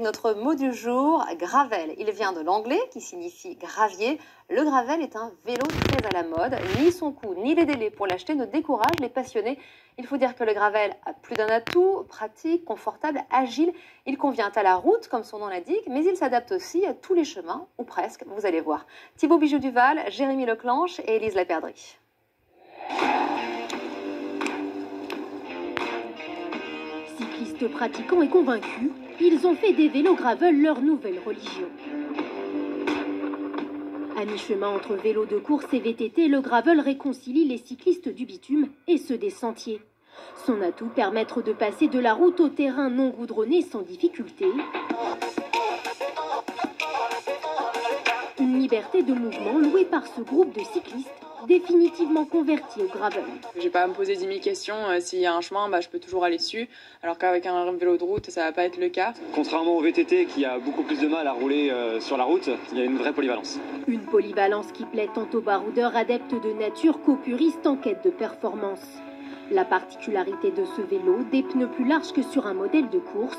Notre mot du jour, gravel. Il vient de l'anglais qui signifie gravier. Le gravel est un vélo très à la mode. Ni son coût ni les délais pour l'acheter ne découragent les passionnés. Il faut dire que le gravel a plus d'un atout, pratique, confortable, agile. Il convient à la route, comme son nom l'indique, mais il s'adapte aussi à tous les chemins, ou presque, vous allez voir. Thibaut Bijoux-Duval, Jérémy Leclanche et Élise Laperdrie. Cyclistes pratiquants et convaincus, ils ont fait des vélos gravel leur nouvelle religion. À mi-chemin entre vélo de course et VTT, le gravel réconcilie les cyclistes du bitume et ceux des sentiers. Son atout, permettre de passer de la route au terrain non goudronné sans difficulté. Une liberté de mouvement louée par ce groupe de cyclistes définitivement convertis au gravel. J'ai pas à me poser 10 000 questions. S'il y a un chemin, je peux toujours aller dessus. Alors qu'avec un vélo de route, ça va pas être le cas. Contrairement au VTT qui a beaucoup plus de mal à rouler sur la route, il y a une vraie polyvalence. Une polyvalence qui plaît tant aux baroudeurs adeptes de nature qu'aux puristes en quête de performance. La particularité de ce vélo, des pneus plus larges que sur un modèle de course,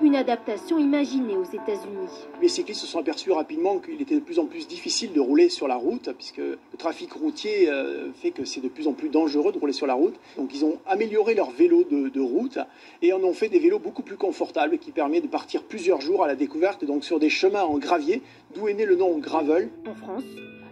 une adaptation imaginée aux États-Unis. Les cyclistes se sont aperçus rapidement qu'il était de plus en plus difficile de rouler sur la route, puisque le trafic routier fait que c'est de plus en plus dangereux de rouler sur la route. Donc ils ont amélioré leur vélo de route et en ont fait des vélos beaucoup plus confortables qui permettent de partir plusieurs jours à la découverte, donc sur des chemins en gravier, d'où est né le nom gravel. En France,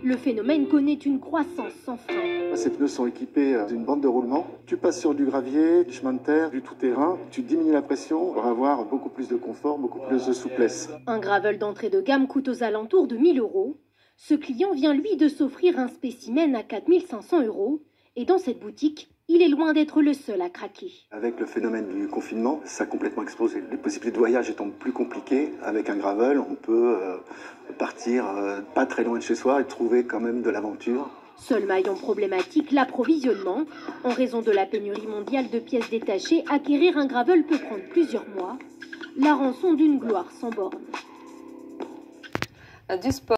le phénomène connaît une croissance sans frein. Ces pneus sont équipés d'une bande de roulement. Tu passes sur du gravier, du chemin de terre, du tout-terrain. Tu diminues la pression pour avoir beaucoup plus de confort, beaucoup plus de souplesse. Un gravel d'entrée de gamme coûte aux alentours de 1 000 €. Ce client vient lui de s'offrir un spécimen à 4 500 €. Et dans cette boutique, il est loin d'être le seul à craquer. Avec le phénomène du confinement, ça a complètement explosé. Les possibilités de voyage étant plus compliquées, avec un gravel, on peut partir pas très loin de chez soi et trouver quand même de l'aventure. Seul maillon problématique, l'approvisionnement. En raison de la pénurie mondiale de pièces détachées, acquérir un gravel peut prendre plusieurs mois. La rançon d'une gloire sans borne. Du sport.